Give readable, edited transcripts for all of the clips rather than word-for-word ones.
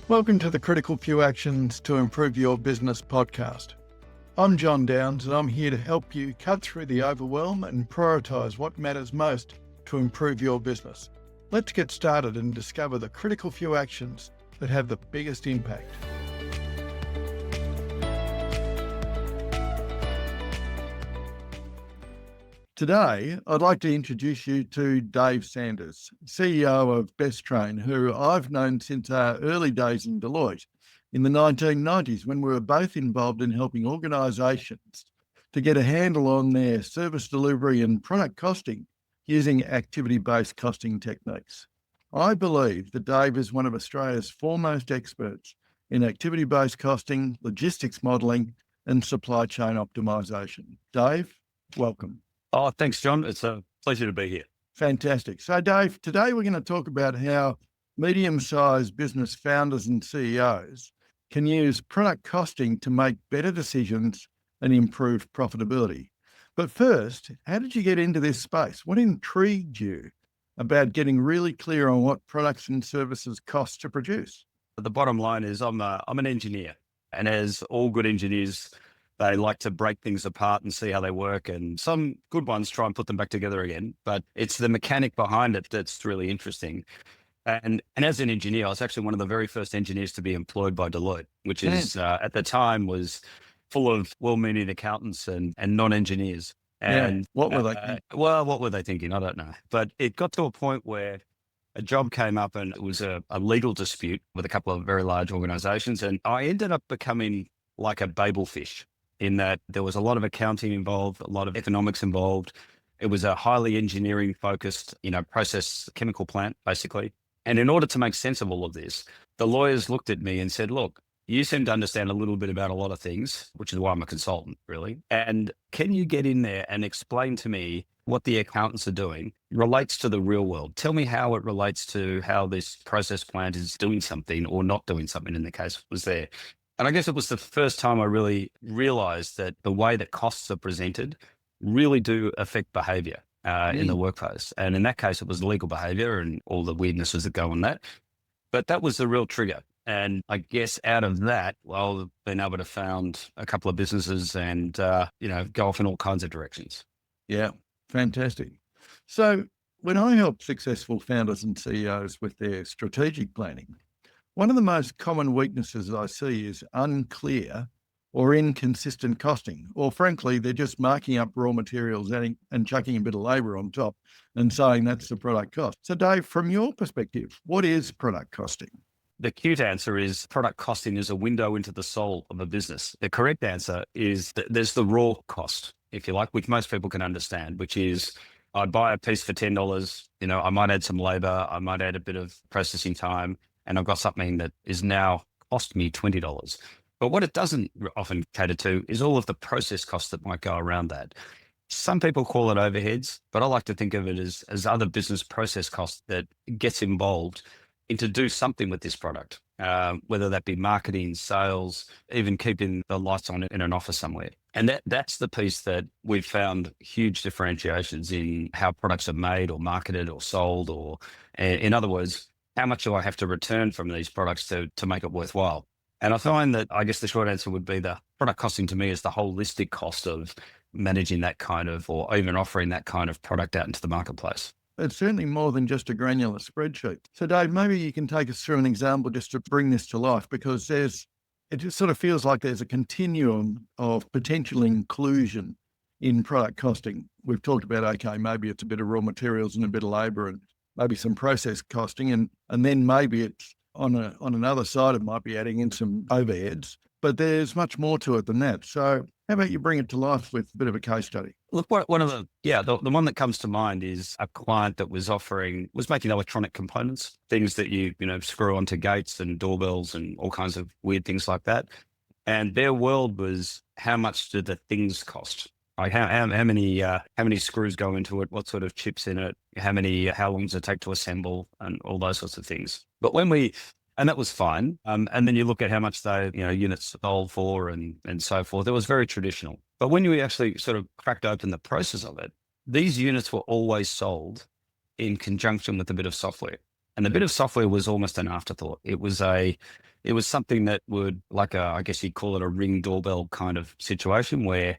Welcome to the Critical Few Actions to Improve Your Business podcast. I'm John Downs and I'm here to help you cut through the overwhelm and prioritise what matters most to improve your business. Let's get started and discover the critical few actions that have the biggest impact. Today, I'd like to introduce you to Dave Sanders, CEO of Bestrane, who I've known since our early days in Deloitte in the 1990s, when we were both involved in helping organisations to get a handle on their service delivery and product costing using activity-based costing techniques. I believe that Dave is one of Australia's foremost experts in activity-based costing, logistics modelling, and supply chain optimisation. Dave, welcome. Oh, thanks, John. It's a pleasure to be here. Fantastic. So, Dave, today we're going to talk about how medium-sized business founders and CEOs can use product costing to make better decisions and improve profitability. But first, how did you get into this space? What intrigued you about getting really clear on what products and services cost to produce? The bottom line is I'm an engineer, and as all good engineers, they like to break things apart and see how they work, and some good ones try and put them back together again. But it's the mechanic behind it that's really interesting. And as an engineer, I was actually one of the very first engineers to be employed by Deloitte, which is at the time was full of well-meaning accountants and non-engineers. And what were they thinking? What were they thinking? I don't know. But it got to a point where a job came up and it was a legal dispute with a couple of very large organizations. And I ended up becoming like a Babel fish, in that there was a lot of accounting involved, a lot of economics involved. It was a highly engineering focused, process chemical plant, basically. And in order to make sense of all of this, the lawyers looked at me and said, look, you seem to understand a little bit about a lot of things, which is why I'm a consultant, really. And can you get in there and explain to me what the accountants are doing relates to the real world? Tell me how it relates to how this process plant is doing something or not doing something, in the case it was there. And I guess it was the first time I really realized that the way that costs are presented really do affect behavior in the workplace. And in that case, it was legal behavior and all the weirdnesses that go on that. But that was the real trigger. And I guess out of that, well, I've been able to found a couple of businesses and, go off in all kinds of directions. Yeah, fantastic. So when I help successful founders and CEOs with their strategic planning, one of the most common weaknesses I see is unclear or inconsistent costing, or frankly, they're just marking up raw materials and chucking a bit of labour on top and saying that's the product cost. So Dave, from your perspective, what is product costing? The cute answer is product costing is a window into the soul of a business. The correct answer is that there's the raw cost, if you like, which most people can understand, which is I buy a piece for $10, I might add some labour, I might add a bit of processing time, and I've got something that is now cost me $20. But what it doesn't often cater to is all of the process costs that might go around that. Some people call it overheads, but I like to think of it as other business process costs that gets involved to do something with this product, whether that be marketing, sales, even keeping the lights on in an office somewhere. And that's the piece that we've found huge differentiations in how products are made or marketed or sold, or in other words, how much do I have to return from these products to make it worthwhile? And I find that, I guess the short answer would be the product costing to me is the holistic cost of managing that kind of, or even offering that kind of product out into the marketplace. It's certainly more than just a granular spreadsheet. So Dave, maybe you can take us through an example just to bring this to life, because it just sort of feels like there's a continuum of potential inclusion in product costing. We've talked about, okay, maybe it's a bit of raw materials and a bit of labour and maybe some process costing, and then maybe it's on another side, it might be adding in some overheads, but there's much more to it than that. So how about you bring it to life with a bit of a case study? Look, one of the one that comes to mind is a client that was making electronic components, things that you screw onto gates and doorbells and all kinds of weird things like that. And their world was, how much do the things cost? Like how many screws go into it? What sort of chips in it? How long does it take to assemble, and all those sorts of things? But and that was fine. And then you look at how much units sold for and so forth. It was very traditional. But when you actually sort of cracked open the process of it, these units were always sold in conjunction with a bit of software. And the bit of software was almost an afterthought. It was something that would, like I guess you'd call it a Ring doorbell kind of situation, where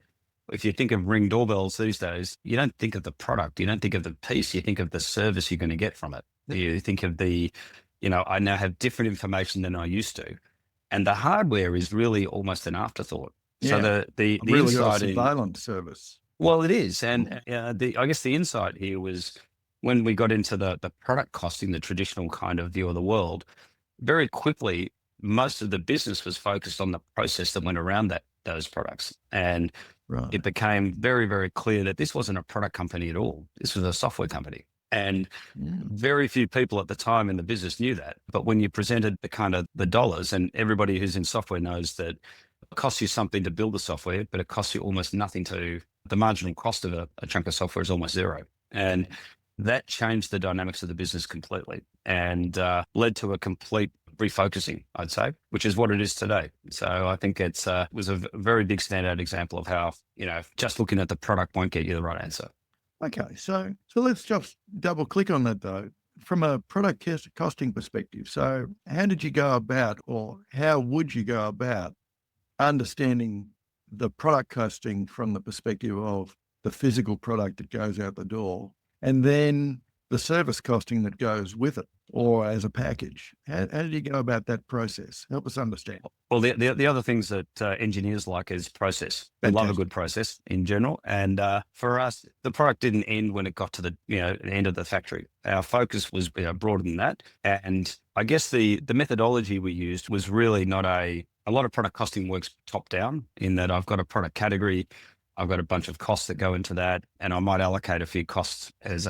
if you think of Ring doorbells these days, you don't think of the product, you don't think of the piece, you think of the service you're going to get from it. You think of I now have different information than I used to. And the hardware is really almost an afterthought. So Yeah. the I've really got a insight surveillance service. well, it is. And I guess the insight here was when we got into the product costing, the traditional kind of view of the world, very quickly, most of the business was focused on the process that went around those products. And Right. it became very, very clear that this wasn't a product company at all. This was a software company. And very few people at the time in the business knew that. But when you presented the kind of the dollars, and everybody who's in software knows that it costs you something to build the software, but it costs you almost nothing the marginal cost of a chunk of software is almost zero. And that changed the dynamics of the business completely and led to a complete refocusing, I'd say, which is what it is today. So I think it was a very big standout example of how, just looking at the product won't get you the right answer. Okay, so let's just double click on that though, from a product costing perspective. So how did you go about, or how would you go about understanding the product costing from the perspective of the physical product that goes out the door, and then the service costing that goes with it, or as a package? How did you go about that process? Help us understand. Well, the other things that engineers like is process. They love a good process in general. And for us, the product didn't end when it got to the end of the factory. Our focus was broader than that. And I guess the methodology we used was really not a lot of product costing works top down, in that I've got a product category, I've got a bunch of costs that go into that, and I might allocate a few costs as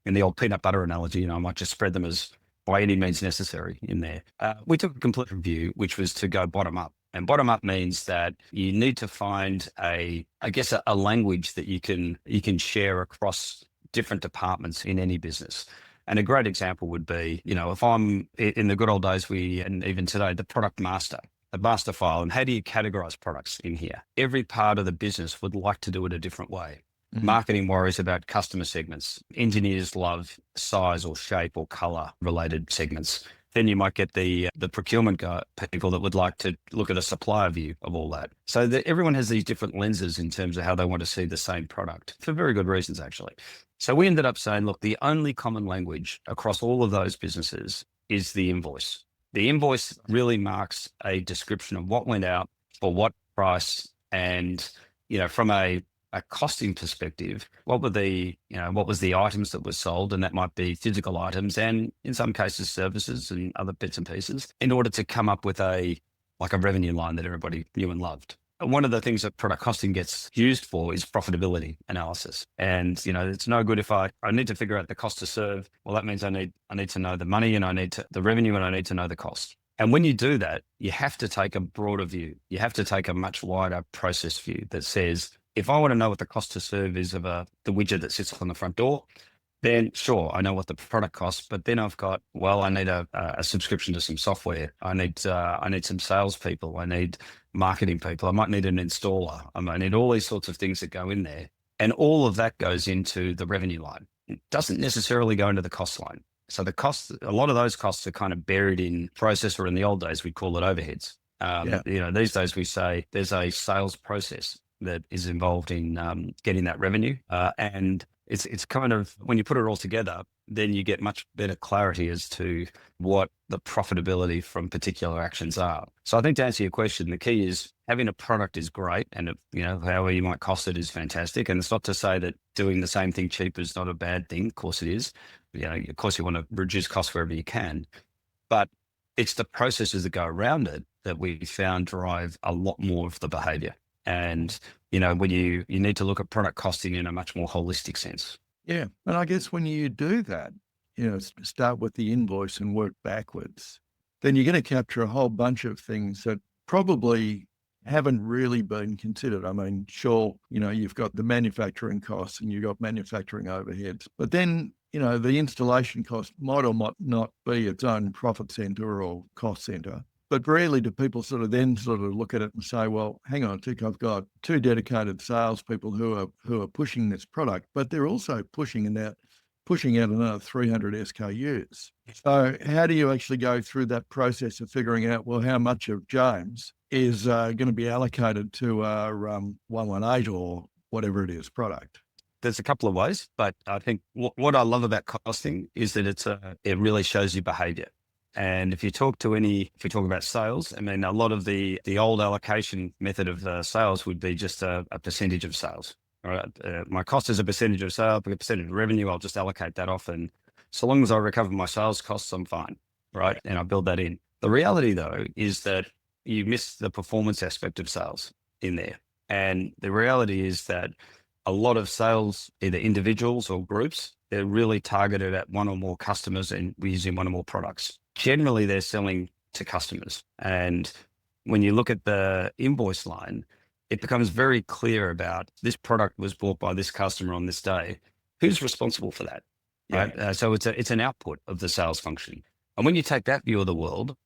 in the old peanut butter analogy, I might just spread them as by any means necessary in there. We took a complete review, which was to go bottom up. And bottom up means that you need to find a language that you can share across different departments in any business. And a great example would be, if I'm in the good old days, and even today, the product master, the master file. And how do you categorize products in here? Every part of the business would like to do it a different way. Marketing worries about customer segments. Engineers love size or shape or color related segments. Then you might get the procurement people that would like to look at a supplier view of all that. So everyone has these different lenses in terms of how they want to see the same product, for very good reasons, actually. So we ended up saying, look, the only common language across all of those businesses is the invoice. The invoice really marks a description of what went out for what price, and from a costing perspective, what was the items that were sold, and that might be physical items and in some cases services and other bits and pieces, in order to come up with a revenue line that everybody knew and loved. And one of the things that product costing gets used for is profitability analysis. And it's no good if I need to figure out the cost to serve. Well, that means I need to know the money, and I need the revenue, and I need to know the cost. And when you do that, you have to take a broader view. You have to take a much wider process view that says, if I want to know what the cost to serve is of the widget that sits on the front door, then sure, I know what the product costs. But then I've got, I need a subscription to some software. I need some salespeople. I need marketing people. I might need an installer. I might need all these sorts of things that go in there. And all of that goes into the revenue line. It doesn't necessarily go into the cost line. So the costs, a lot of those costs are kind of buried in process, or in the old days, we'd call it overheads. These days we say there's a sales process that is involved in getting that revenue. And it's kind of, when you put it all together, then you get much better clarity as to what the profitability from particular actions are. So I think, to answer your question, the key is having a product is great, and however you might cost it is fantastic. And it's not to say that doing the same thing cheap is not a bad thing. Of course it is. Of course you want to reduce costs wherever you can, but it's the processes that go around it that we found drive a lot more of the behavior. And, when you need to look at product costing in a much more holistic sense. Yeah. And I guess when you do that, start with the invoice and work backwards, then you're going to capture a whole bunch of things that probably haven't really been considered. I mean, sure, you've got the manufacturing costs and you've got manufacturing overheads, but then, the installation cost might or might not be its own profit center or cost center. But rarely do people then look at it and say, well, hang on a tick, I've got two dedicated salespeople who are pushing this product, but they're also pushing it out pushing out another 300 SKUs. So how do you actually go through that process of figuring out, well, how much of James is going to be allocated to our 118 or whatever it is product? There's a couple of ways, but I think what I love about costing is that it really shows you behavior. And if you talk about sales, I mean, a lot of the old allocation method of sales would be just a percentage of sales. All right. My cost is a percentage of sales, a percentage of revenue. I'll just allocate that off. And so long as I recover my sales costs, I'm fine. Right. And I build that in. The reality though, is that you miss the performance aspect of sales in there. And the reality is that a lot of sales, either individuals or groups, they're really targeted at one or more customers and we're using one or more products. Generally, they're selling to customers. And when you look at the invoice line, it becomes very clear about this product was bought by this customer on this day. Who's responsible for that? Yeah. Right. So it's an output of the sales function. And when you take that view of the world,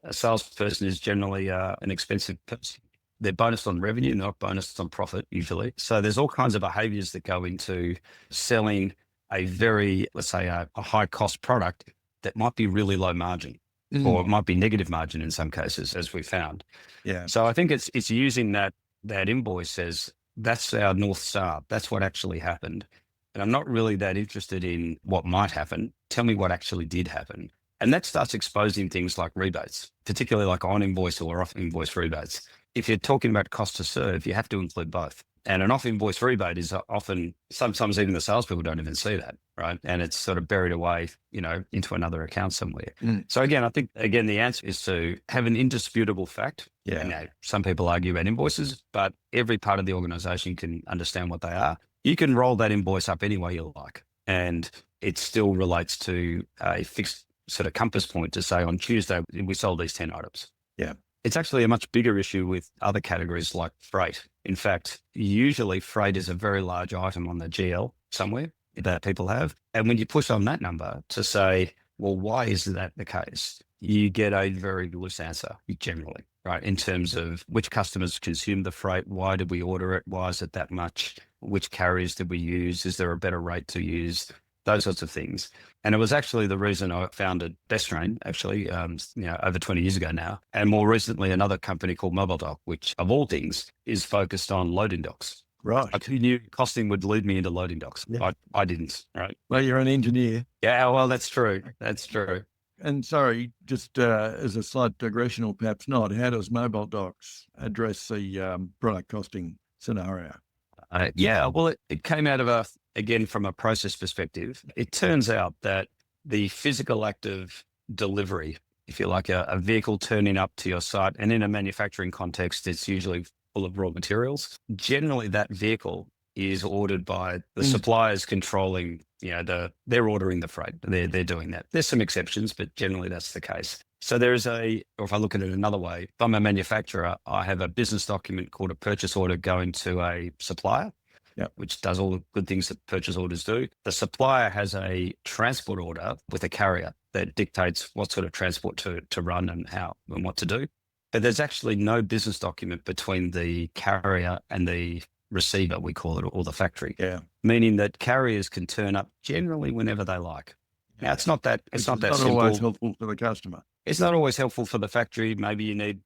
a salesperson is generally an expensive person. They're bonused on revenue, not bonused on profit usually. So there's all kinds of behaviors that go into selling a very, let's say, a high cost product that might be really low margin or it might be negative margin in some cases, as we found. Yeah. So I think it's using that invoice as that's our North Star. That's what actually happened. And I'm not really that interested in what might happen. Tell me what actually did happen. And that starts exposing things like rebates, particularly like on invoice or off invoice rebates. If you're talking about cost to serve, you have to include both. And an off-invoice rebate is often, sometimes even the salespeople don't even see that, right? And it's sort of buried away, into another account somewhere. So again, I think, the answer is to have an indisputable fact. Yeah. Some people argue about invoices, but every part of the organization can understand what they are. You can roll that invoice up any way you like. And it still relates to a fixed sort of compass point to say on Tuesday, we sold these 10 items. Yeah. It's actually a much bigger issue with other categories like freight. In fact, usually freight is a very large item on the GL somewhere that people have. And when you push on that number to say, well, why is that the case? You get a very loose answer generally, right? In terms of which customers consume the freight, why did we order it? Why is it that much? Which carriers did we use? Is there a better rate to use? Those sorts of things. And it was actually the reason I founded Bestrane, actually, over 20 years ago now. And more recently, another company called MobileDoc, which of all things is focused on loading docks. Right. I knew costing would lead me into loading docks. Yeah. I didn't, right? Well, you're an engineer. Yeah, well, that's true. That's true. And sorry, just as a slight digression or perhaps not, how does Mobile Docs address the product costing scenario? Well, it came out of again, from a process perspective. It turns out that the physical act of delivery, if you like, a vehicle turning up to your site, and in a manufacturing context, it's usually full of raw materials. Generally, that vehicle is ordered by the suppliers controlling, they're ordering the freight. They're doing that. There's some exceptions, but generally that's the case. So or if I look at it another way, if I'm a manufacturer, I have a business document called a purchase order going to a supplier, which does all the good things that purchase orders do. The supplier has a transport order with a carrier that dictates what sort of transport to run and how and what to do. But there's actually no business document between the carrier and the receiver, we call it, or the factory. Yeah. Meaning that carriers can turn up generally whenever they like. Now, it's not that simple. Always helpful for the customer. It's not always helpful for the factory. Maybe you need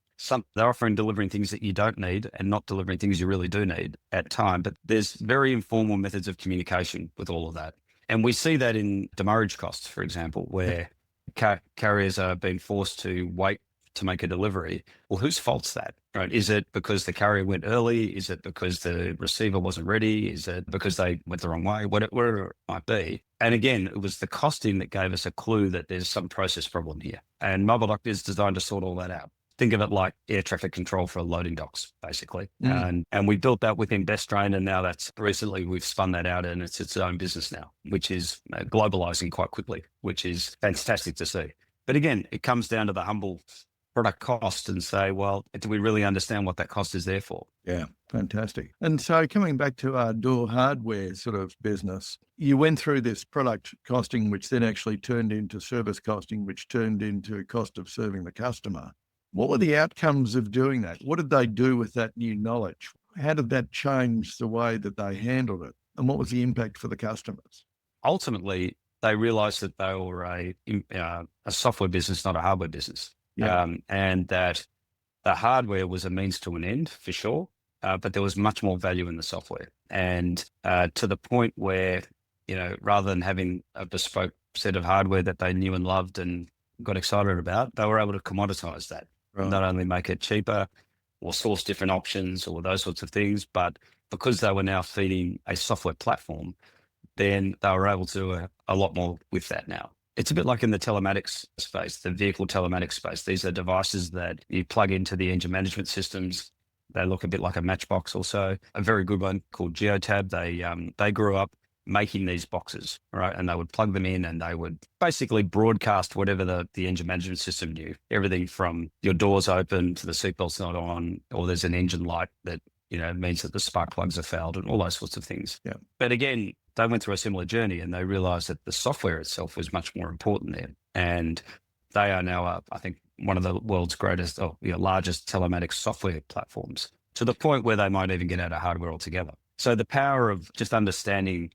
they're offering delivering things that you don't need and not delivering things you really do need at time. But there's very informal methods of communication with all of that. And we see that in demurrage costs, for example, where carriers are being forced to wait to make a delivery. Well, whose fault's that, right? Is it because the carrier went early? Is it because the receiver wasn't ready? Is it because they went the wrong way? Whatever it might be. And again, it was the costing that gave us a clue that there's some process problem here. And MobileDoc is designed to sort all that out. Think of it like air traffic control for loading docks, basically. And we built that within Bestrane, and now recently we've spun that out and it's its own business now, which is globalizing quite quickly, which is fantastic to see. But again, it comes down to the humble product cost and say, well, do we really understand what that cost is there for? Yeah, fantastic. And so coming back to our door hardware sort of business, you went through this product costing, which then actually turned into service costing, which turned into cost of serving the customer. What were the outcomes of doing that? What did they do with that new knowledge? How did that change the way that they handled it? And what was the impact for the customers? ultimately they realized that they were a software business, not a hardware business. Yeah. And that the hardware was a means to an end for sure, but there was much more value in the software. And to the point where, rather than having a bespoke set of hardware that they knew and loved and got excited about, they were able to commoditize that, Right. not only make it cheaper or source different options or those sorts of things, but because they were now feeding a software platform, then they were able to do a lot more with that now. It's a bit like in the telematics space, the vehicle telematics space. These are devices that you plug into the engine management systems. They look a bit like a matchbox also. A very good one called Geotab. They grew up making these boxes, right? And they would plug them in and they would basically broadcast whatever the engine management system knew. Everything from your doors open to the seatbelt's not on, or there's an engine light that, means that the spark plugs are fouled and all those sorts of things. Yeah. But again, they went through a similar journey and they realized that the software itself was much more important there. And they are now, I think, one of the world's greatest or largest telematics software platforms, to the point where they might even get out of hardware altogether. So the power of just understanding,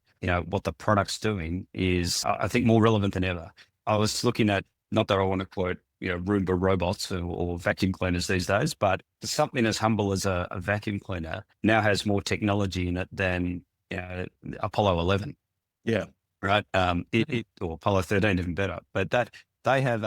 what the product's doing is, I think, more relevant than ever. I was looking at, not that I want to quote, Roomba robots or vacuum cleaners these days, but something as humble as a vacuum cleaner now has more technology in it than Apollo 11. Yeah. Right. Or Apollo 13, even better. But that they have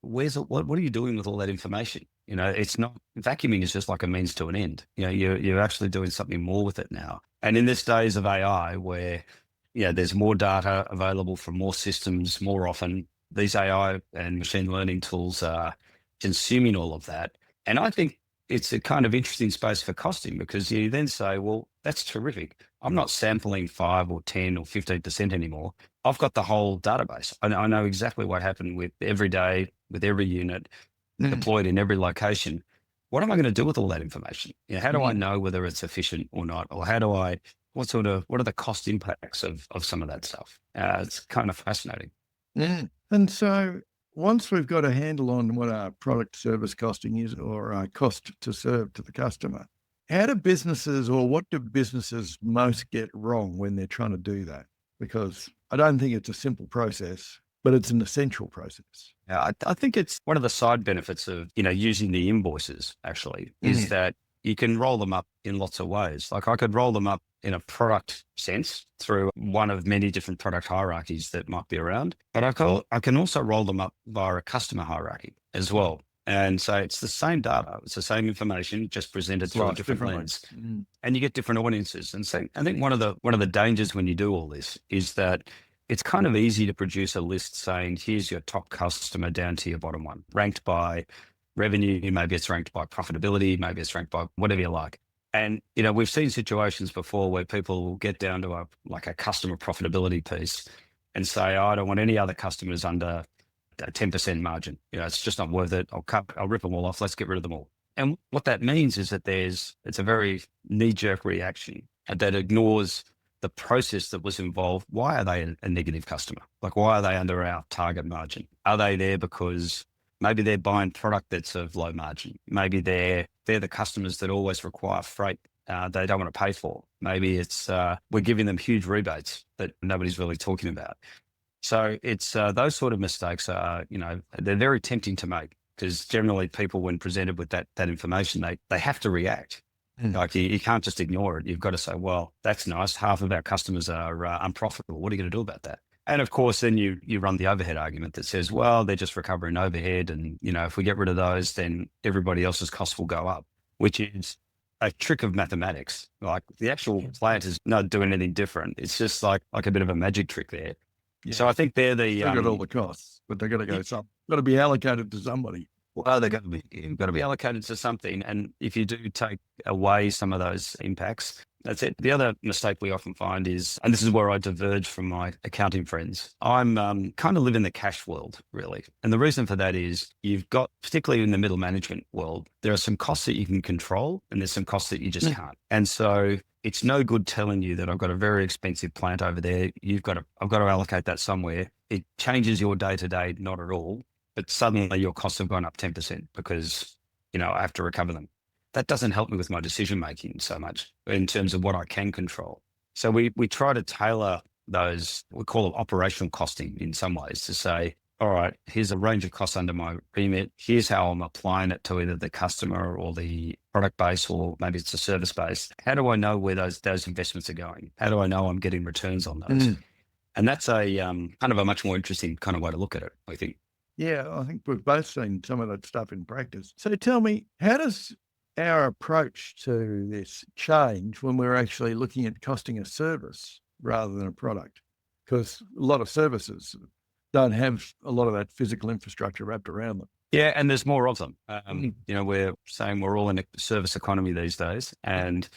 what are you doing with all that information? It's not, vacuuming is just like a means to an end. You're actually doing something more with it now. And in this days of AI where, there's more data available from more systems more often, these AI and machine learning tools are consuming all of that. And I think it's a kind of interesting space for costing, because you then say, well, that's terrific. I'm not sampling 5 or 10 or 15% anymore. I've got the whole database. I know exactly what happened with every day, with every unit deployed in every location. What am I going to do with all that information? How do I know whether it's efficient or not? Or what are the cost impacts of some of that stuff? It's kind of fascinating. Yeah. And so once we've got a handle on what our product service costing is, or our cost to serve to the customer, what do businesses most get wrong when they're trying to do that? Because I don't think it's a simple process, but it's an essential process. Yeah, I think it's one of the side benefits of, using the invoices actually is that you can roll them up in lots of ways. Like I could roll them up in a product sense through one of many different product hierarchies that might be around, but I can also roll them up via a customer hierarchy as well. And so it's the same data, it's the same information, just presented through a different lens, and you get different audiences. And so I think one of the dangers when you do all this is that it's kind of easy to produce a list saying, here's your top customer down to your bottom one, ranked by revenue, maybe it's ranked by profitability, maybe it's ranked by whatever you like. And, we've seen situations before where people will get down to a customer profitability piece and say, oh, I don't want any other customers under a 10% margin. It's just not worth it. I'll rip them all off. Let's get rid of them all. And what that means is that it's a very knee-jerk reaction that ignores the process that was involved. Why are they a negative customer? Like, why are they under our target margin? Are they there because maybe they're buying product that's of low margin? Maybe they're the customers that always require freight they don't want to pay for. Maybe it's we're giving them huge rebates that nobody's really talking about. So it's those sort of mistakes are, they're very tempting to make, because generally people, when presented with that information, they have to react. Like you can't just ignore it. You've got to say, well, that's nice. Half of our customers are unprofitable. What are you going to do about that? And of course, then you run the overhead argument that says, well, they're just recovering overhead. And, if we get rid of those, then everybody else's costs will go up, which is a trick of mathematics. Like the actual plant is not doing anything different. It's just like a bit of a magic trick there. Yeah. So I think they're They've got all the costs, but they're going to got to be allocated to somebody. Well, you've got to be allocated to something. And if you do take away some of those impacts, that's it. The other mistake we often find is, and this is where I diverge from my accounting friends, I'm kind of live in the cash world, really. And the reason for that is you've got, particularly in the middle management world, there are some costs that you can control and there's some costs that you just can't. And so it's no good telling you that I've got a very expensive plant over there. I've got to allocate that somewhere. It changes your day-to-day, not at all. But suddenly your costs have gone up 10% because, I have to recover them. That doesn't help me with my decision-making so much in terms of what I can control. So we try to tailor those, we call it operational costing in some ways, to say, all right, here's a range of costs under my remit. Here's how I'm applying it to either the customer or the product base, or maybe it's a service base. How do I know where those investments are going? How do I know I'm getting returns on those? And that's a kind of a much more interesting kind of way to look at it, I think. Yeah, I think we've both seen some of that stuff in practice. So tell me, how does our approach to this change when we're actually looking at costing a service rather than a product? Because a lot of services don't have a lot of that physical infrastructure wrapped around them. Yeah, and there's more of them. We're saying we're all in a service economy these days. And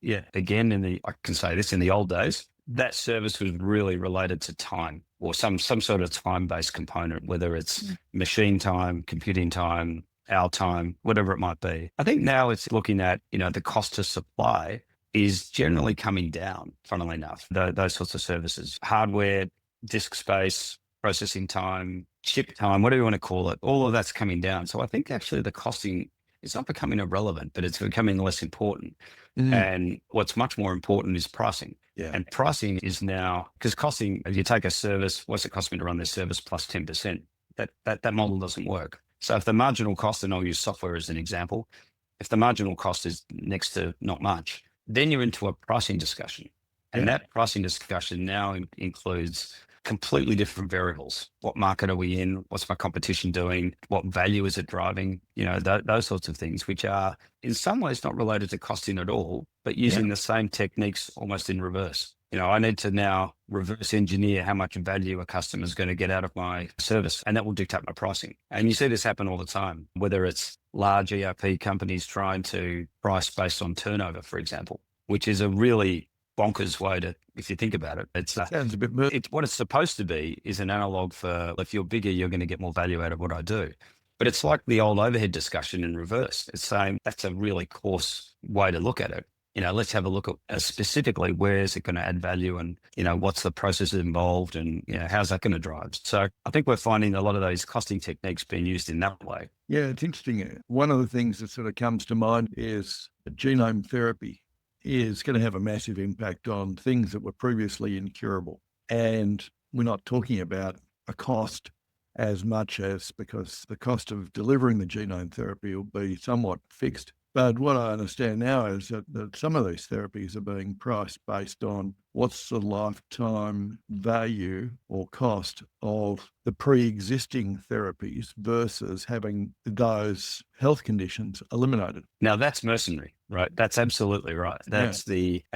yeah, again, I can say this, in the old days, that service was really related to time, or some sort of time-based component, whether it's machine time, computing time, our time, whatever it might be. I think now it's looking at, the cost to supply is generally coming down, funnily enough, those sorts of services. Hardware, disk space, processing time, chip time, whatever you want to call it, all of that's coming down. So I think actually the costing is not becoming irrelevant, but it's becoming less important. And what's much more important is pricing. Yeah. And pricing is now, because costing, if you take a service, what's it cost me to run this service plus 10%? That model doesn't work. So if the marginal cost, and I'll use software as an example, if the marginal cost is next to not much, then you're into a pricing discussion. And that pricing discussion now includes completely different variables. What market are we in? What's my competition doing? What value is it driving? Those sorts of things, which are in some ways not related to costing at all, but using the same techniques almost in reverse. I need to now reverse engineer how much value a customer is going to get out of my service, and that will dictate my pricing. And you see this happen all the time, whether it's large ERP companies trying to price based on turnover, for example, which is a really bonkers way to, if you think about it. Sounds a bit what it's supposed to be is an analog for, if you're bigger, you're going to get more value out of what I do. But it's like the old overhead discussion in reverse. It's saying that's a really coarse way to look at it. Let's have a look at specifically where is it going to add value, and, what's the process involved, and, how's that going to drive? So I think we're finding a lot of those costing techniques being used in that way. Yeah, it's interesting. One of the things that sort of comes to mind is genome therapy is going to have a massive impact on things that were previously incurable. And we're not talking about a cost as much as, because the cost of delivering the genome therapy will be somewhat fixed. But what I understand now is that some of these therapies are being priced based on what's the lifetime value or cost of the pre-existing therapies versus having those health conditions eliminated. Now that's mercenary, right? That's absolutely right. That's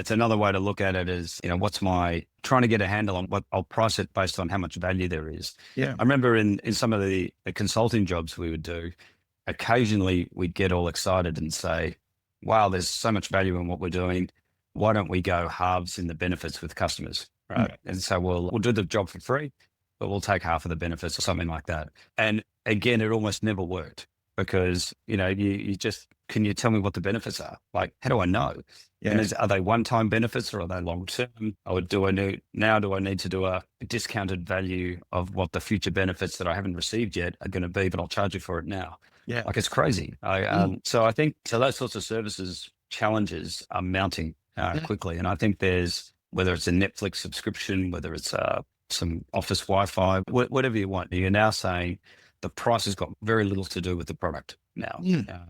another way to look at it is, what's my trying to get a handle on what I'll price it based on how much value there is. Yeah. I remember in some of the consulting jobs we would do, occasionally we'd get all excited and say, wow, there's so much value in what we're doing. Why don't we go halves in the benefits with customers, right? And so we'll do the job for free, but we'll take half of the benefits or something like that. And again, it almost never worked, because, you just, can you tell me what the benefits are? Like, how do I know? Yeah. And are they one-time benefits, or are they long-term? Do I need to do a discounted value of what the future benefits that I haven't received yet are going to be, but I'll charge you for it now? Yeah. Like, it's crazy. So I think those sorts of services challenges are mounting quickly. And I think whether it's a Netflix subscription, whether it's some office Wi-Fi, whatever you want, you're now saying the price has got very little to do with the product now.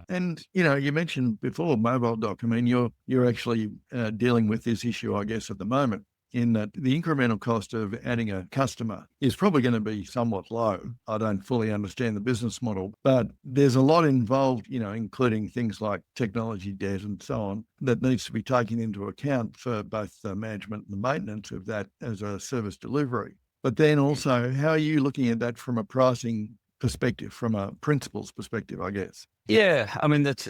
And, you mentioned before mobile doc. I mean, you're actually dealing with this issue, I guess, at the moment, in that the incremental cost of adding a customer is probably going to be somewhat low. I don't fully understand the business model, but there's a lot involved, including things like technology debt and so on, that needs to be taken into account for both the management and the maintenance of that as a service delivery. But then also, how are you looking at that from a pricing perspective, from a principles perspective, I guess? Yeah, I mean it's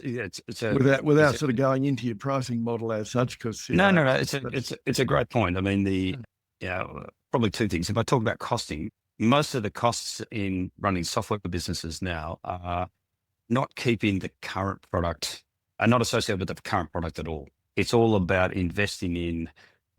without sort of going into your pricing model as such, because no, it's a great point. I mean probably two things. If I talk about costing, most of the costs in running software businesses now are not keeping the current product, are not associated with the current product at all. It's all about investing in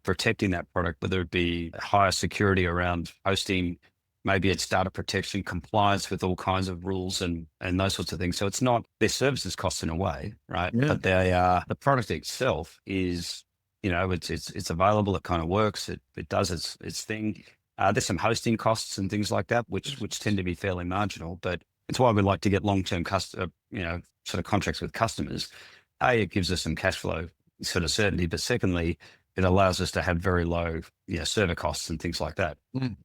protecting that product, whether it be higher security around hosting. Maybe it's data protection, compliance with all kinds of rules and those sorts of things. So it's not their services cost in a way, right? Yeah. But the product itself is it's available. It kind of works. It does its thing. There's some hosting costs and things like that, which tend to be fairly marginal, but it's why we like to get long-term sort of contracts with customers. A, it gives us some cash flow sort of certainty, but secondly, it allows us to have very low server costs and things like that,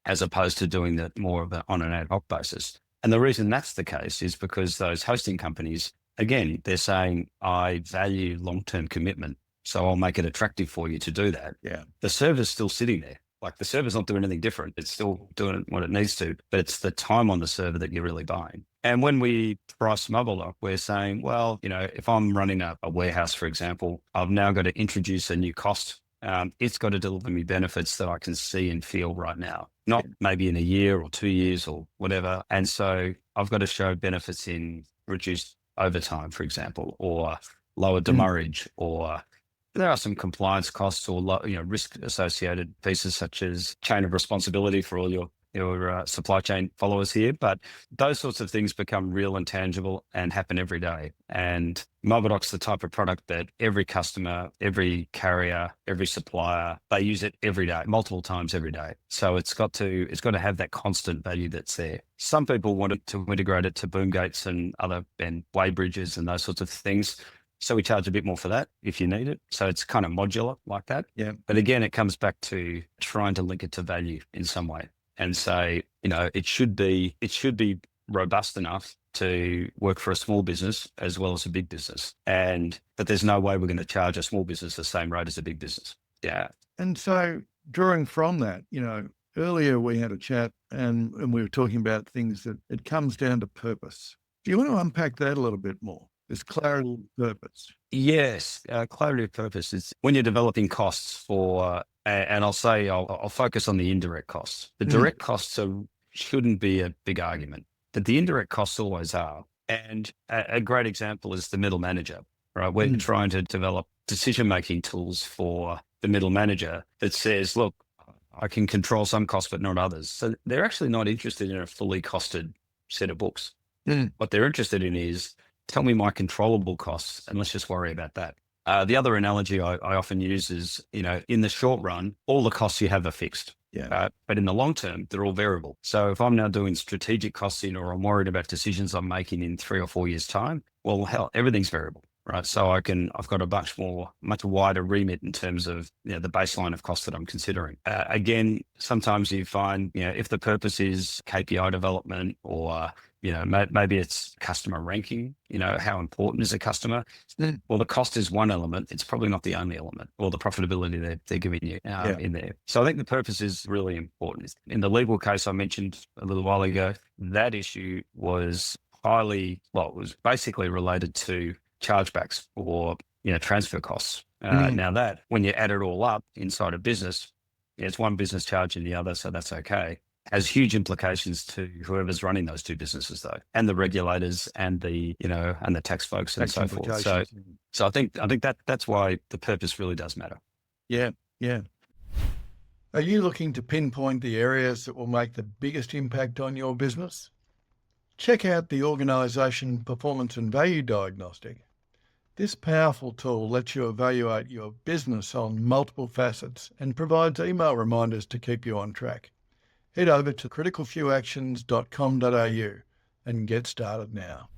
as opposed to doing that more of on an ad hoc basis. And the reason that's the case is because those hosting companies, again, they're saying, I value long-term commitment, so I'll make it attractive for you to do that. Yeah. The server's still sitting there. Like the server's not doing anything different. It's still doing what it needs to, but it's the time on the server that you're really buying. And when we price MobileDock, we're saying, well, if I'm running a warehouse, for example, I've now got to introduce a new cost. It's got to deliver me benefits that I can see and feel right now, not maybe in a year or 2 years or whatever. And so I've got to show benefits in reduced overtime, for example, or lower demurrage, or there are some compliance costs or risk associated pieces such as chain of responsibility for all your supply chain followers here. But those sorts of things become real and tangible and happen every day. And MobileDock's the type of product that every customer, every carrier, every supplier, they use it every day, multiple times every day. So it's got to have that constant value that's there. Some people want it to integrate it to boom gates and way bridges and those sorts of things. So we charge a bit more for that if you need it. So it's kind of modular like that. Yeah. But again, it comes back to trying to link it to value in some way and say, it should be robust enough to work for a small business as well as a big business. But there's no way we're going to charge a small business the same rate as a big business. Yeah. And so drawing from that, earlier we had a chat and we were talking about things that it comes down to purpose. Do you want to unpack that a little bit more? This clarity of purpose. Yes, clarity of purpose is when you're developing costs for, and I'll focus on the indirect costs. The direct costs shouldn't be a big argument, but the indirect costs always are. And a great example is the middle manager, right? We're trying to develop decision-making tools for the middle manager that says, look, I can control some costs, but not others. So they're actually not interested in a fully costed set of books. What they're interested in is, tell me my controllable costs and let's just worry about that. The other analogy I often use is, in the short run, all the costs you have are fixed. Yeah. But in the long term, they're all variable. So if I'm now doing strategic costing or I'm worried about decisions I'm making in 3 or 4 years' time, well, hell, everything's variable, right? So I've got a much wider remit in terms of the baseline of costs that I'm considering. Again, sometimes you find, if the purpose is KPI development or maybe it's customer ranking, how important is a customer? Well, the cost is one element. It's probably not the only element, or the profitability they're giving you in there. So I think the purpose is really important. In the legal case I mentioned a little while ago, that issue was it was basically related to chargebacks or, transfer costs. Now that when you add it all up inside a business, it's one business charging the other, so that's okay. Has huge implications to whoever's running those two businesses, though, and the regulators and the and the tax folks and so forth. So I think that's why the purpose really does matter. Yeah, yeah. Are you looking to pinpoint the areas that will make the biggest impact on your business? Check out the Organisation Performance and Value Diagnostic. This powerful tool lets you evaluate your business on multiple facets and provides email reminders to keep you on track. Head over to criticalfewactions.com.au and get started now.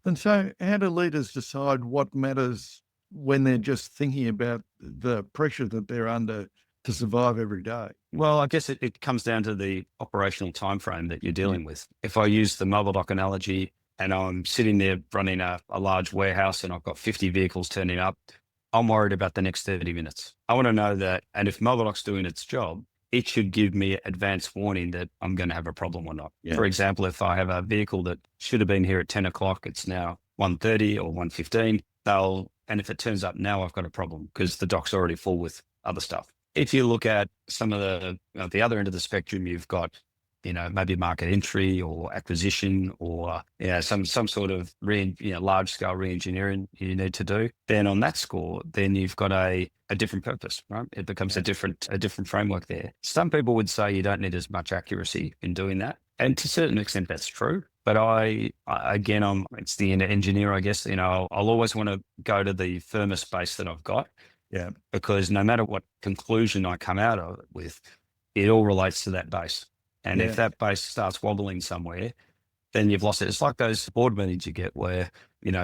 And so how do leaders decide what matters when they're just thinking about the pressure that they're under to survive every day? Well, I guess it comes down to the operational timeframe that you're dealing with. If I use the MobileDock analogy and I'm sitting there running a large warehouse and I've got 50 vehicles turning up, I'm worried about the next 30 minutes. I want to know that, and if MobileDock's doing its job, it should give me advance warning that I'm going to have a problem or not. Yeah. For example, if I have a vehicle that should have been here at 10 o'clock, it's now 1:30 or 1:15, and if it turns up now, I've got a problem because the dock's already full with other stuff. If you look at some of the other end of the spectrum, you've got, maybe market entry or acquisition or, some sort of large scale re-engineering you need to do. Then on that score, then you've got a different purpose, right? It becomes a different framework there. Some people would say you don't need as much accuracy in doing that. And to a certain extent, that's true. But it's the engineer, I guess, I'll always want to go to the firmest base that I've got Yeah. because no matter what conclusion I come out of it with, it all relates to that base. And Yeah. if that base starts wobbling somewhere, then you've lost it. It's like those board meetings you get where,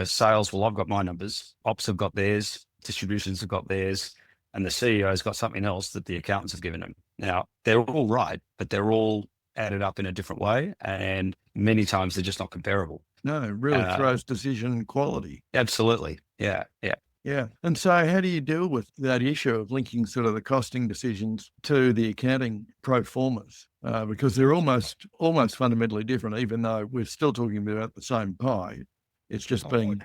sales, well, I've got my numbers, ops have got theirs, distributions have got theirs, and the CEO's got something else that the accountants have given him. Now, they're all right, but they're all added up in a different way. And many times they're just not comparable. No, it really throws decision quality. Absolutely. Yeah. Yeah. Yeah. And so how do you deal with that issue of linking sort of the costing decisions to the accounting pro formas? Because they're almost fundamentally different, even though we're still talking about the same pie. It's just being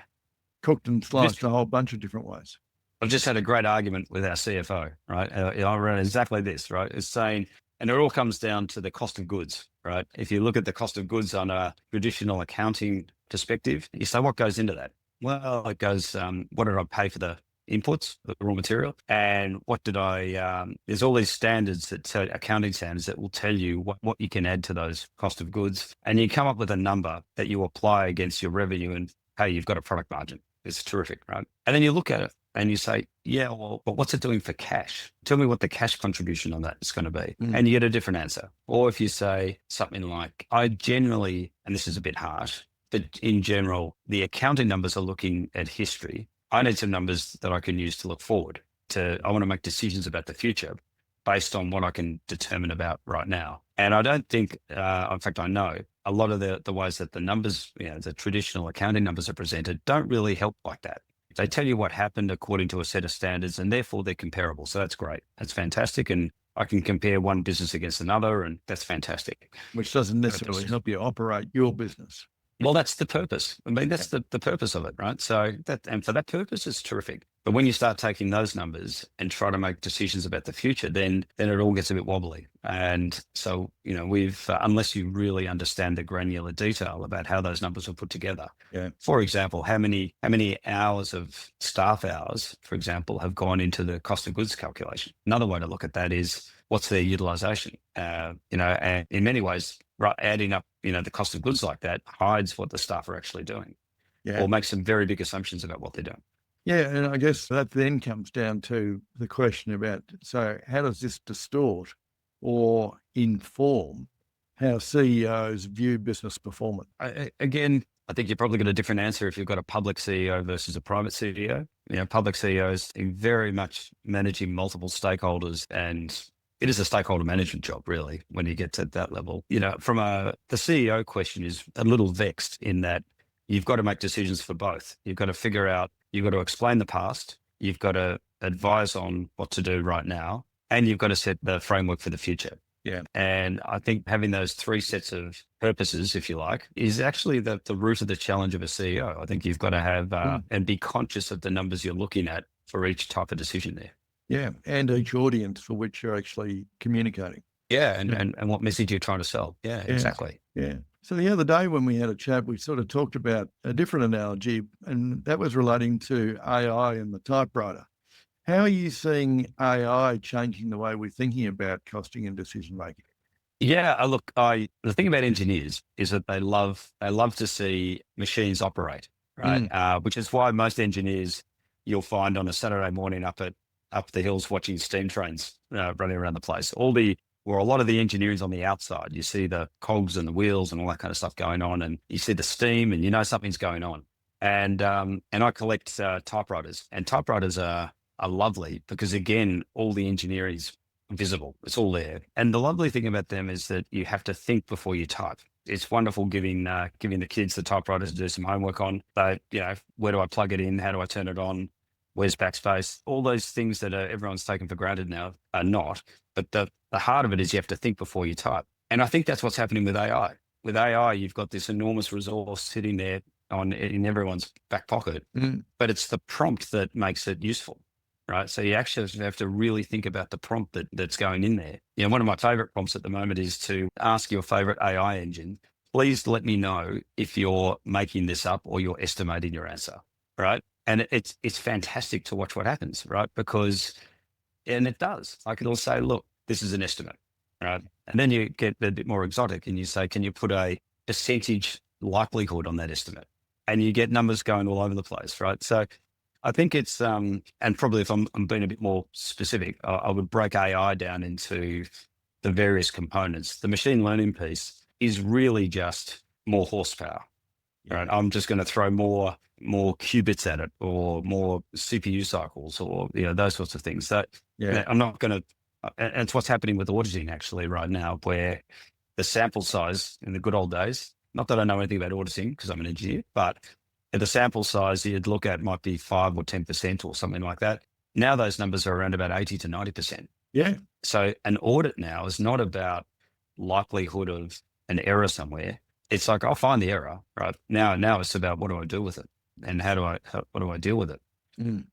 cooked and sliced a whole bunch of different ways. I've just had a great argument with our CFO, right? I ran exactly this, right? It's saying, and it all comes down to the cost of goods, right? If you look at the cost of goods on a traditional accounting perspective, you say, what goes into that? Well, it goes, what did I pay for the inputs, the raw material? And what did there's all these standards accounting standards that will tell you what you can add to those cost of goods. And you come up with a number that you apply against your revenue and, hey, you've got a product margin. It's terrific, right? And then you look at it and you say, yeah, well, but what's it doing for cash? Tell me what the cash contribution on that is going to be. And you get a different answer. Or if you say something like, I generally, and this is a bit harsh, but in general, the accounting numbers are looking at history. I need some numbers that I can use to look forward I want to make decisions about the future based on what I can determine about right now. And I don't think, in fact, I know a lot of the ways that the numbers, the traditional accounting numbers are presented don't really help like that. They tell you what happened according to a set of standards and therefore they're comparable. So that's great. That's fantastic. And I can compare one business against another and that's fantastic. Which doesn't necessarily help you operate your business. Well, that's the purpose. I mean, that's the purpose of it, right? So and for that purpose, it's terrific. But when you start taking those numbers and try to make decisions about the future, then it all gets a bit wobbly. And so, we've, unless you really understand the granular detail about how those numbers were put together. Yeah. For example, how many hours of staff hours, for example, have gone into the cost of goods calculation? Another way to look at that is what's their utilization? And in many ways, right, adding up, the cost of goods like that hides what the staff are actually doing, or makes some very big assumptions about what they're doing. Yeah, and I guess that then comes down to the question about, so how does this distort or inform how CEOs view business performance? Again, I think you're probably got a different answer if you've got a public CEO versus a private CEO. Public CEOs are very much managing multiple stakeholders, and it is a stakeholder management job, really, when you get to that level. The CEO question is a little vexed in that you've got to make decisions for both. You've got to figure out, you've got to explain the past, you've got to advise on what to do right now, and you've got to set the framework for the future. Yeah. And I think having those three sets of purposes, if you like, is actually the root of the challenge of a CEO. I think you've got to have and be conscious of the numbers you're looking at for each type of decision there. Yeah, and each audience for which you're actually communicating. Yeah, and what message you're trying to sell. Yeah, exactly. Yeah. So the other day when we had a chat, we sort of talked about a different analogy, and that was relating to AI and the typewriter. How are you seeing AI changing the way we're thinking about costing and decision making? Yeah, look, the thing about engineers is that they love to see machines operate, right? Which is why most engineers you'll find on a Saturday morning up the hills watching steam trains running around the place. A lot of the engineering's on the outside. You see the cogs and the wheels and all that kind of stuff going on, and you see the steam, and something's going on. And I collect typewriters, and typewriters are lovely because, again, all the engineering's visible. It's all there. And the lovely thing about them is that you have to think before you type. It's wonderful giving the kids the typewriters to do some homework on. Where do I plug it in? How do I turn it on? Where's backspace? All those things that everyone's taken for granted now are not. But the heart of it is you have to think before you type. And I think that's what's happening with AI. With AI, you've got this enormous resource sitting there in everyone's back pocket, but it's the prompt that makes it useful, right? So you actually have to really think about the prompt that's going in there. One of my favorite prompts at the moment is to ask your favorite AI engine, please let me know if you're making this up or you're estimating your answer, right? And it's fantastic to watch what happens, right? And it does. Like it'll say, look, this is an estimate, right? And then you get a bit more exotic and you say, can you put a percentage likelihood on that estimate? And you get numbers going all over the place, right? So I think it's, and probably if I'm being a bit more specific, I would break AI down into the various components. The machine learning piece is really just more horsepower, right? I'm just going to throw more qubits at it, or more CPU cycles, or those sorts of things. So I'm not going to. And it's what's happening with auditing actually right now, where the sample size in the good old days. Not that I know anything about auditing because I'm an engineer, but the sample size you'd look at might be 5 or 10% or something like that. Now those numbers are around about 80 to 90%. Yeah. So an audit now is not about likelihood of an error somewhere. It's like, I'll find the error, right? Now it's about what do I do with it, and what do I deal with it? Mm.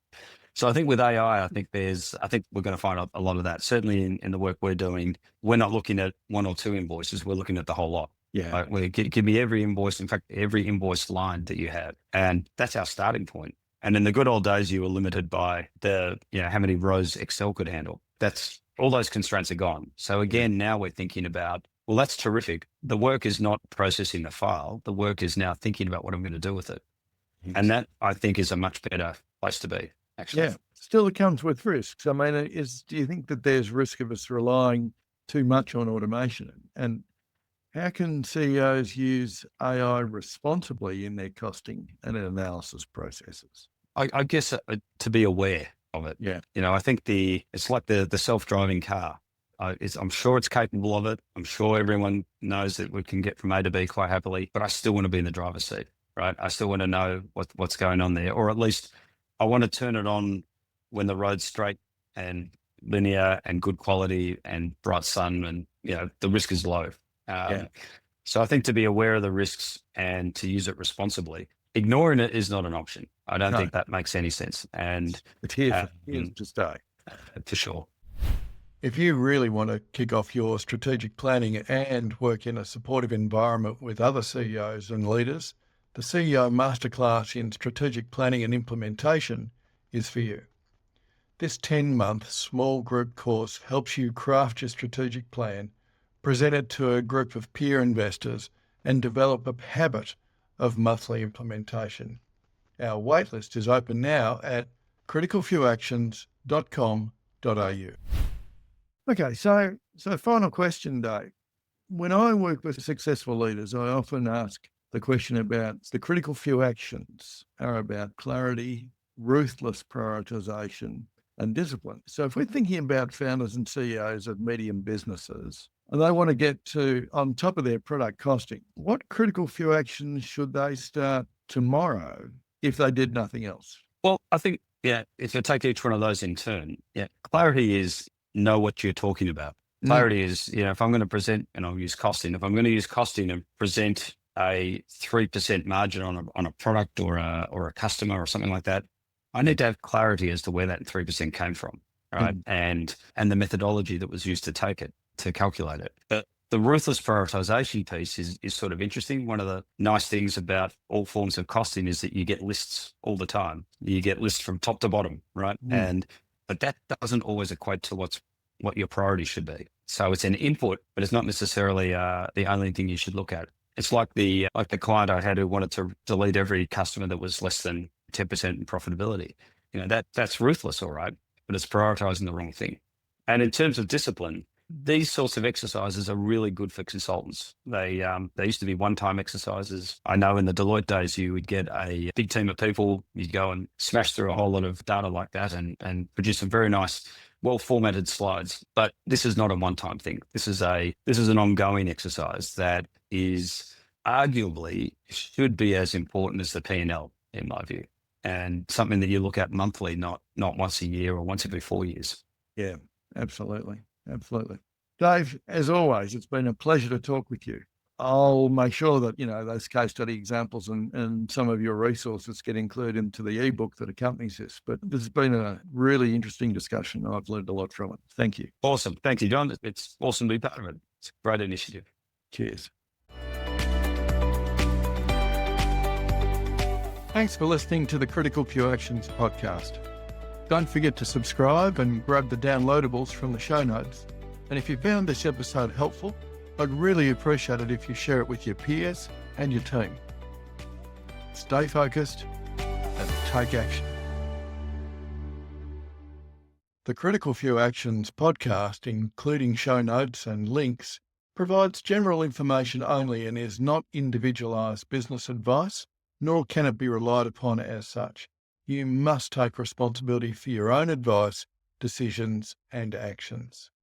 So I think with AI, I think we're going to find a lot of that. Certainly in the work we're doing, we're not looking at 1 or 2 invoices. We're looking at the whole lot. Yeah. Like, give me every invoice. In fact, every invoice line that you have, and that's our starting point. And in the good old days, you were limited by how many rows Excel could handle. That's all those constraints are gone. So again, now we're thinking about, well, that's terrific. The work is not processing the file. The work is now thinking about what I'm going to do with it. Yes. And that, I think, is a much better place to be, actually. Yeah. Still, it comes with risks. I mean, do you think that there's risk of us relying too much on automation? And how can CEOs use AI responsibly in their costing and analysis processes? I guess to be aware of it. Yeah. I think it's like the self-driving car. I'm sure it's capable of it. I'm sure everyone knows that we can get from A to B quite happily, but I still want to be in the driver's seat, right? I still want to know what's going on there, or at least I want to turn it on when the road's straight and linear and good quality and bright sun, and the risk is low. So I think to be aware of the risks and to use it responsibly. Ignoring it is not an option. I don't think that makes any sense. And it's here to stay. For sure. If you really want to kick off your strategic planning and work in a supportive environment with other CEOs and leaders, the CEO Masterclass in Strategic Planning and Implementation is for you. This 10-month small group course helps you craft your strategic plan, present it to a group of peer investors, and develop a habit of monthly implementation. Our waitlist is open now at criticalfewactions.com.au. Okay, so final question, Dave. When I work with successful leaders, I often ask the question about the critical few actions are about clarity, ruthless prioritization, and discipline. So if we're thinking about founders and CEOs of medium businesses, and they want to get on top of their product costing, what critical few actions should they start tomorrow if they did nothing else? Well, I think, if you take each one of those in turn, clarity is know what you're talking about. Clarity is, if I'm going to present, and I'll use costing, if I'm going to use costing and present a 3% margin on a product or a customer or something like that, I need to have clarity as to where that 3% came from, right? And the methodology that was used to calculate it. But the ruthless prioritization piece is sort of interesting. One of the nice things about all forms of costing is that you get lists all the time. You get lists from top to bottom, right? But that doesn't always equate to what your priority should be. So it's an input, but it's not necessarily the only thing you should look at. It's like the client I had who wanted to delete every customer that was less than 10% in profitability. That's ruthless, all right, but it's prioritizing the wrong thing. And in terms of discipline, these sorts of exercises are really good for consultants. They used to be one-time exercises. I know in the Deloitte days, you would get a big team of people, you'd go and smash through a whole lot of data like that and produce some very nice, well-formatted slides. But this is not a one-time thing. This is an ongoing exercise that is arguably should be as important as the P&L, in my view, and something that you look at monthly, not once a year or once every 4 years. Yeah, absolutely. Absolutely. Dave, as always, it's been a pleasure to talk with you. I'll make sure that, those case study examples and some of your resources get included into the ebook that accompanies this. But this has been a really interesting discussion. I've learned a lot from it. Thank you. Awesome. Thank you, John. It's awesome to be part of it. It's a great initiative. Cheers. Thanks for listening to the Critical Few Actions podcast. Don't forget to subscribe and grab the downloadables from the show notes. And if you found this episode helpful, I'd really appreciate it if you share it with your peers and your team. Stay focused and take action. The Critical Few Actions podcast, including show notes and links, provides general information only and is not individualised business advice, nor can it be relied upon as such. You must take responsibility for your own advice, decisions, and actions.